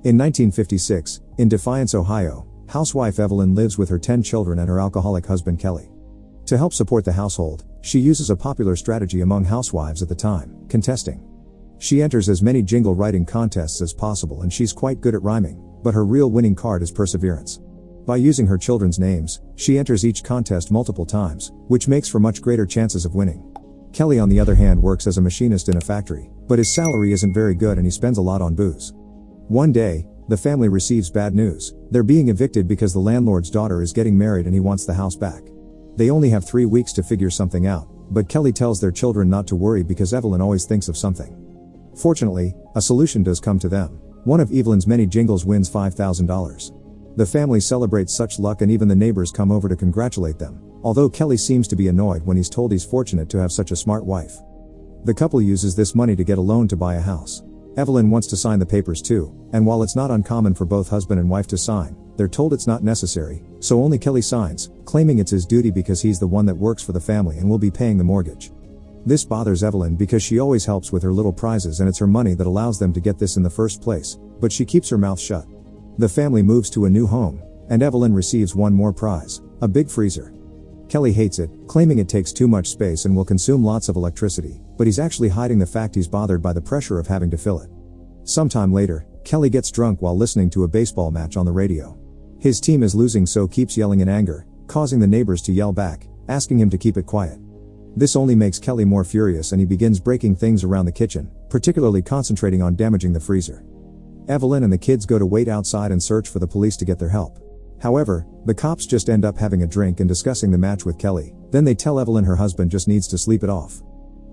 In 1956, in Defiance, Ohio, housewife Evelyn lives with her 10 children and her alcoholic husband Kelly. To help support the household, she uses a popular strategy among housewives at the time, contesting. She enters as many jingle writing contests as possible, and she's quite good at rhyming, but her real winning card is perseverance. By using her children's names, she enters each contest multiple times, which makes for much greater chances of winning. Kelly, on the other hand, works as a machinist in a factory, but his salary isn't very good and he spends a lot on booze. One day, the family receives bad news. They're being evicted because the landlord's daughter is getting married and he wants the house back. They only have 3 weeks to figure something out, but Kelly tells their children not to worry because Evelyn always thinks of something. Fortunately, a solution does come to them. One of Evelyn's many jingles wins $5,000. The family celebrates such luck and even the neighbors come over to congratulate them, although Kelly seems to be annoyed when he's told he's fortunate to have such a smart wife. The couple uses this money to get a loan to buy a house. Evelyn wants to sign the papers too, and while it's not uncommon for both husband and wife to sign, they're told it's not necessary, so only Kelly signs, claiming it's his duty because he's the one that works for the family and will be paying the mortgage. This bothers Evelyn because she always helps with her little prizes and it's her money that allows them to get this in the first place, but she keeps her mouth shut. The family moves to a new home, and Evelyn receives one more prize, a big freezer. Kelly hates it, claiming it takes too much space and will consume lots of electricity, but he's actually hiding the fact he's bothered by the pressure of having to fill it. Sometime later, Kelly gets drunk while listening to a baseball match on the radio. His team is losing, so keeps yelling in anger, causing the neighbors to yell back, asking him to keep it quiet. This only makes Kelly more furious and he begins breaking things around the kitchen, particularly concentrating on damaging the freezer. Evelyn and the kids go to wait outside and search for the police to get their help. However, the cops just end up having a drink and discussing the match with Kelly, then they tell Evelyn her husband just needs to sleep it off.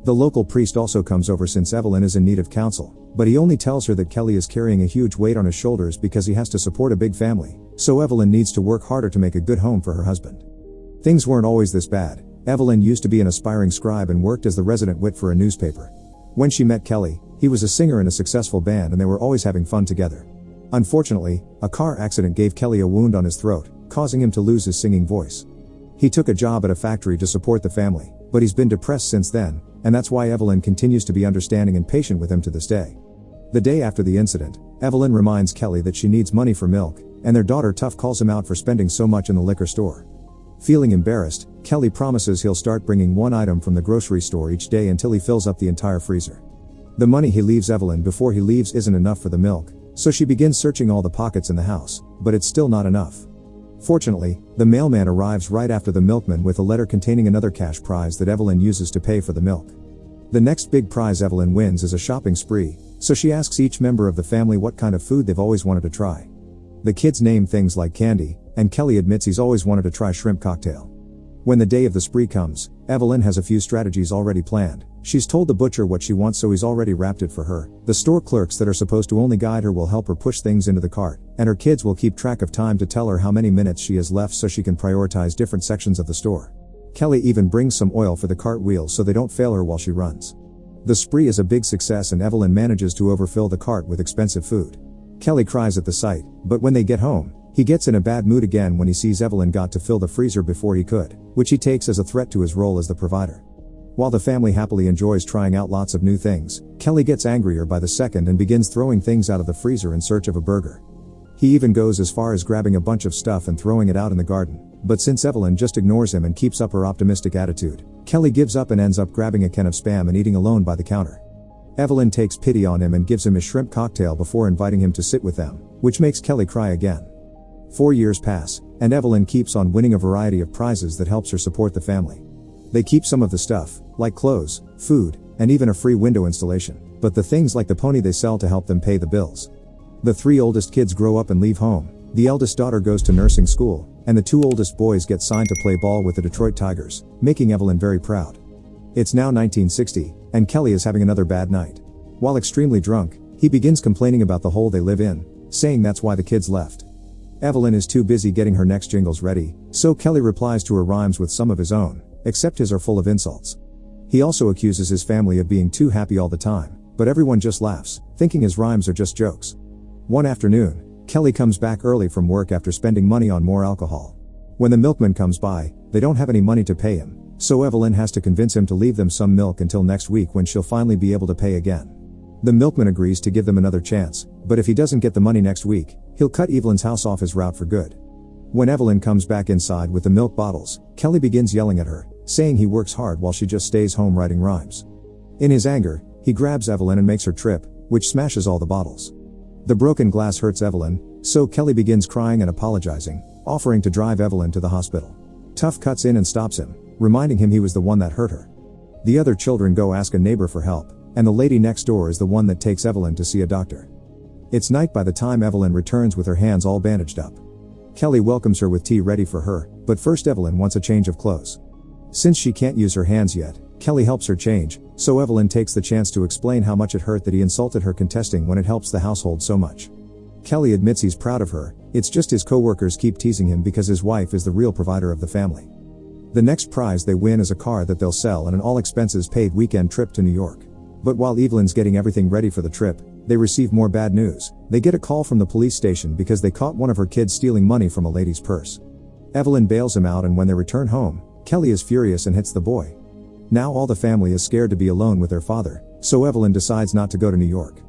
The local priest also comes over since Evelyn is in need of counsel, but he only tells her that Kelly is carrying a huge weight on his shoulders because he has to support a big family, so Evelyn needs to work harder to make a good home for her husband. Things weren't always this bad. Evelyn used to be an aspiring scribe and worked as the resident wit for a newspaper. When she met Kelly, he was a singer in a successful band and they were always having fun together. Unfortunately, a car accident gave Kelly a wound on his throat, causing him to lose his singing voice. He took a job at a factory to support the family, but he's been depressed since then, and that's why Evelyn continues to be understanding and patient with him to this day. The day after the incident, Evelyn reminds Kelly that she needs money for milk, and their daughter Tuff calls him out for spending so much in the liquor store. Feeling embarrassed, Kelly promises he'll start bringing one item from the grocery store each day until he fills up the entire freezer. The money he leaves Evelyn before he leaves isn't enough for the milk, so she begins searching all the pockets in the house, but it's still not enough. Fortunately, the mailman arrives right after the milkman with a letter containing another cash prize that Evelyn uses to pay for the milk. The next big prize Evelyn wins is a shopping spree, so she asks each member of the family what kind of food they've always wanted to try. The kids name things like candy, and Kelly admits he's always wanted to try shrimp cocktail. When the day of the spree comes, Evelyn has a few strategies already planned. She's told the butcher what she wants, so he's already wrapped it for her. The store clerks that are supposed to only guide her will help her push things into the cart, and her kids will keep track of time to tell her how many minutes she has left so she can prioritize different sections of the store. Kelly even brings some oil for the cart wheels so they don't fail her while she runs. The spree is a big success and Evelyn manages to overfill the cart with expensive food. Kelly cries at the sight, but when they get home, he gets in a bad mood again when he sees Evelyn got to fill the freezer before he could, which he takes as a threat to his role as the provider. While the family happily enjoys trying out lots of new things, Kelly gets angrier by the second and begins throwing things out of the freezer in search of a burger. He even goes as far as grabbing a bunch of stuff and throwing it out in the garden, but since Evelyn just ignores him and keeps up her optimistic attitude, Kelly gives up and ends up grabbing a can of Spam and eating alone by the counter. Evelyn takes pity on him and gives him a shrimp cocktail before inviting him to sit with them, which makes Kelly cry again. 4 years pass, and Evelyn keeps on winning a variety of prizes that helps her support the family. They keep some of the stuff, like clothes, food, and even a free window installation, but the things like the pony they sell to help them pay the bills. The 3 oldest kids grow up and leave home, the eldest daughter goes to nursing school, and the 2 oldest boys get signed to play ball with the Detroit Tigers, making Evelyn very proud. It's now 1960, and Kelly is having another bad night. While extremely drunk, he begins complaining about the hole they live in, saying that's why the kids left. Evelyn is too busy getting her next jingles ready, so Kelly replies to her rhymes with some of his own, except his are full of insults. He also accuses his family of being too happy all the time, but everyone just laughs, thinking his rhymes are just jokes. One afternoon, Kelly comes back early from work after spending money on more alcohol. When the milkman comes by, they don't have any money to pay him, so Evelyn has to convince him to leave them some milk until next week when she'll finally be able to pay again. The milkman agrees to give them another chance, but if he doesn't get the money next week, he'll cut Evelyn's house off his route for good. When Evelyn comes back inside with the milk bottles, Kelly begins yelling at her, saying he works hard while she just stays home writing rhymes. In his anger, he grabs Evelyn and makes her trip, which smashes all the bottles. The broken glass hurts Evelyn, so Kelly begins crying and apologizing, offering to drive Evelyn to the hospital. Tough cuts in and stops him, reminding him he was the one that hurt her. The other children go ask a neighbor for help, and the lady next door is the one that takes Evelyn to see a doctor. It's night by the time Evelyn returns with her hands all bandaged up. Kelly welcomes her with tea ready for her, but first Evelyn wants a change of clothes. Since she can't use her hands yet, Kelly helps her change, so Evelyn takes the chance to explain how much it hurt that he insulted her contesting when it helps the household so much. Kelly admits he's proud of her, it's just his co-workers keep teasing him because his wife is the real provider of the family. The next prize they win is a car that they'll sell and an all-expenses-paid weekend trip to New York. But while Evelyn's getting everything ready for the trip, they receive more bad news. They get a call from the police station because they caught one of her kids stealing money from a lady's purse. Evelyn bails him out, and when they return home, Kelly is furious and hits the boy. Now all the family is scared to be alone with their father, so Evelyn decides not to go to New York.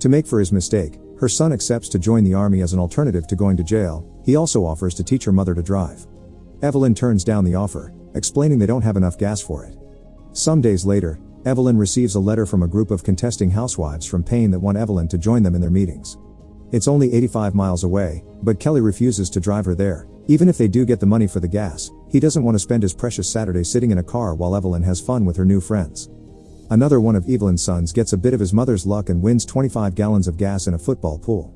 To make for his mistake, her son accepts to join the army as an alternative to going to jail. He also offers to teach her mother to drive. Evelyn turns down the offer, explaining they don't have enough gas for it. Some days later, Evelyn receives a letter from a group of contesting housewives from Payne that want Evelyn to join them in their meetings. It's only 85 miles away, but Kelly refuses to drive her there. Even if they do get the money for the gas, he doesn't want to spend his precious Saturday sitting in a car while Evelyn has fun with her new friends. Another one of Evelyn's sons gets a bit of his mother's luck and wins 25 gallons of gas in a football pool.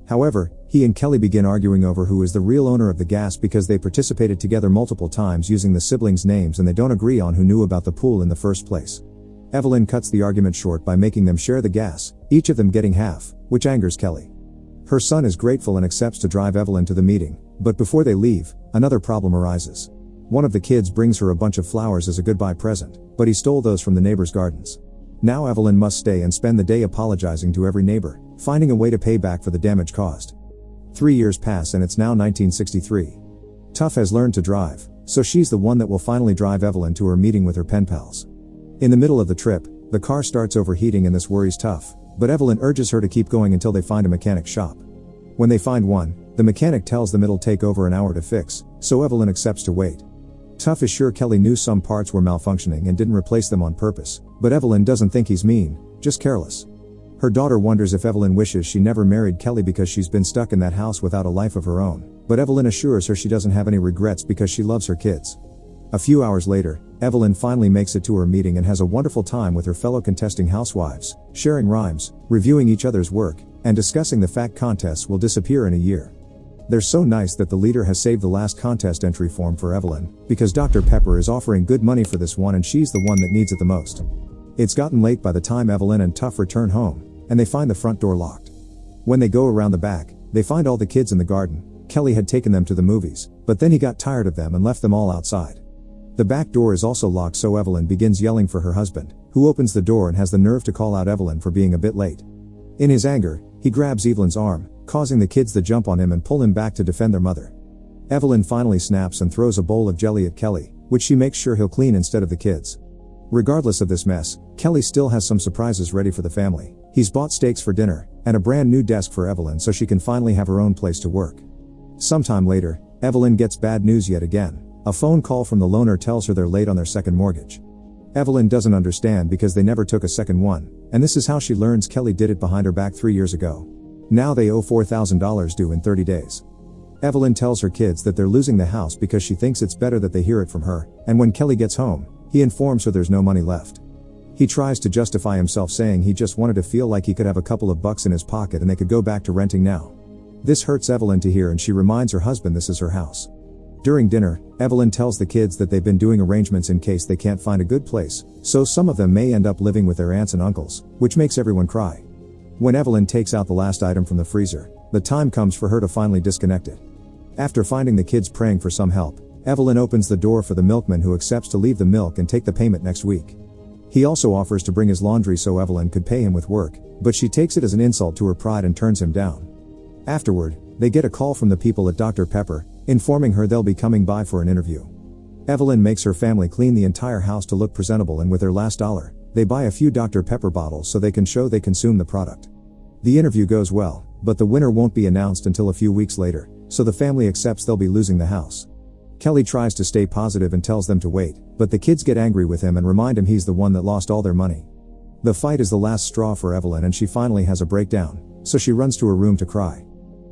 However, he and Kelly begin arguing over who is the real owner of the gas because they participated together multiple times using the siblings' names and they don't agree on who knew about the pool in the first place. Evelyn cuts the argument short by making them share the gas, each of them getting half, which angers Kelly. Her son is grateful and accepts to drive Evelyn to the meeting, but before they leave, another problem arises. One of the kids brings her a bunch of flowers as a goodbye present, but he stole those from the neighbor's gardens. Now Evelyn must stay and spend the day apologizing to every neighbor, finding a way to pay back for the damage caused. 3 years pass and it's now 1963. Tough has learned to drive, so she's the one that will finally drive Evelyn to her meeting with her pen pals. In the middle of the trip, the car starts overheating and this worries Tough, but Evelyn urges her to keep going until they find a mechanic shop. When they find one, the mechanic tells them it'll take over an hour to fix, so Evelyn accepts to wait. Tough is sure Kelly knew some parts were malfunctioning and didn't replace them on purpose, but Evelyn doesn't think he's mean, just careless. Her daughter wonders if Evelyn wishes she never married Kelly because she's been stuck in that house without a life of her own, but Evelyn assures her she doesn't have any regrets because she loves her kids. A few hours later, Evelyn finally makes it to her meeting and has a wonderful time with her fellow contesting housewives, sharing rhymes, reviewing each other's work, and discussing the fact contests will disappear in a year. They're so nice that the leader has saved the last contest entry form for Evelyn, because Dr. Pepper is offering good money for this one and she's the one that needs it the most. It's gotten late by the time Evelyn and Tough return home, and they find the front door locked. When they go around the back, they find all the kids in the garden. Kelly had taken them to the movies, but then he got tired of them and left them all outside. The back door is also locked, so Evelyn begins yelling for her husband, who opens the door and has the nerve to call out Evelyn for being a bit late. In his anger, he grabs Evelyn's arm, causing the kids to jump on him and pull him back to defend their mother. Evelyn finally snaps and throws a bowl of jelly at Kelly, which she makes sure he'll clean instead of the kids. Regardless of this mess, Kelly still has some surprises ready for the family. He's bought steaks for dinner, and a brand new desk for Evelyn so she can finally have her own place to work. Sometime later, Evelyn gets bad news yet again. A phone call from the loaner tells her they're late on their second mortgage. Evelyn doesn't understand because they never took a second one, and this is how she learns Kelly did it behind her back 3 years ago. Now they owe $4,000 due in 30 days. Evelyn tells her kids that they're losing the house because she thinks it's better that they hear it from her, and when Kelly gets home, he informs her there's no money left. He tries to justify himself, saying he just wanted to feel like he could have a couple of bucks in his pocket and they could go back to renting now. This hurts Evelyn to hear, and she reminds her husband this is her house. During dinner, Evelyn tells the kids that they've been doing arrangements in case they can't find a good place, so some of them may end up living with their aunts and uncles, which makes everyone cry. When Evelyn takes out the last item from the freezer, the time comes for her to finally disconnect it. After finding the kids praying for some help, Evelyn opens the door for the milkman, who accepts to leave the milk and take the payment next week. He also offers to bring his laundry so Evelyn could pay him with work, but she takes it as an insult to her pride and turns him down. Afterward, they get a call from the people at Dr. Pepper, informing her they'll be coming by for an interview. Evelyn makes her family clean the entire house to look presentable, and with their last dollar, They buy a few Dr. Pepper bottles so they can show they consume the product. The interview goes well, but the winner won't be announced until a few weeks later, so the family accepts they'll be losing the house. Kelly tries to stay positive and tells them to wait, but the kids get angry with him and remind him he's the one that lost all their money. The fight is the last straw for Evelyn and she finally has a breakdown, so she runs to her room to cry.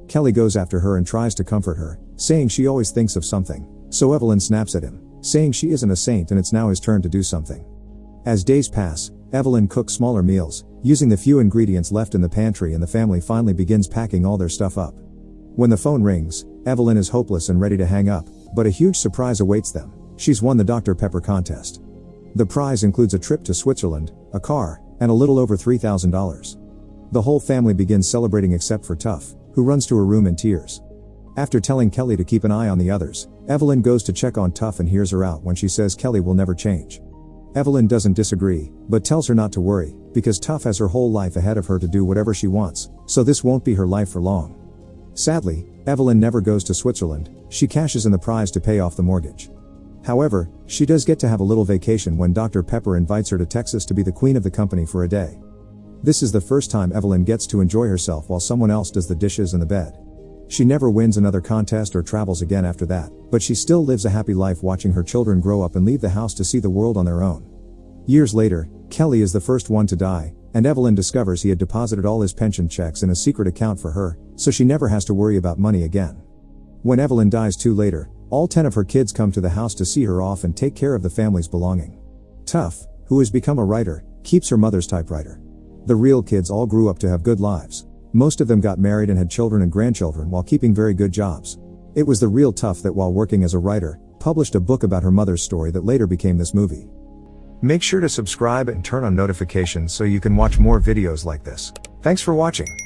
Kelly goes after her and tries to comfort her, saying she always thinks of something, so Evelyn snaps at him, saying she isn't a saint and it's now his turn to do something. As days pass, Evelyn cooks smaller meals, using the few ingredients left in the pantry, and the family finally begins packing all their stuff up. When the phone rings, Evelyn is hopeless and ready to hang up, but a huge surprise awaits them. She's won the Dr. Pepper contest. The prize includes a trip to Switzerland, a car, and a little over $3,000. The whole family begins celebrating except for Tuff, who runs to her room in tears. After telling Kelly to keep an eye on the others, Evelyn goes to check on Tuff and hears her out when she says Kelly will never change. Evelyn doesn't disagree, but tells her not to worry, because Tuff has her whole life ahead of her to do whatever she wants, so this won't be her life for long. Sadly, Evelyn never goes to Switzerland. She cashes in the prize to pay off the mortgage. However, she does get to have a little vacation when Dr. Pepper invites her to Texas to be the queen of the company for a day. This is the first time Evelyn gets to enjoy herself while someone else does the dishes and the bed. She never wins another contest or travels again after that, but she still lives a happy life watching her children grow up and leave the house to see the world on their own. Years later, Kelly is the first one to die, and Evelyn discovers he had deposited all his pension checks in a secret account for her, so she never has to worry about money again. When Evelyn dies too later, all 10 of her kids come to the house to see her off and take care of the family's belonging. Tuff, who has become a writer, keeps her mother's typewriter. The real kids all grew up to have good lives. Most of them got married and had children and grandchildren while keeping very good jobs. It was the real Tuff that, while working as a writer, published a book about her mother's story that later became this movie. Make sure to subscribe and turn on notifications so you can watch more videos like this. Thanks for watching.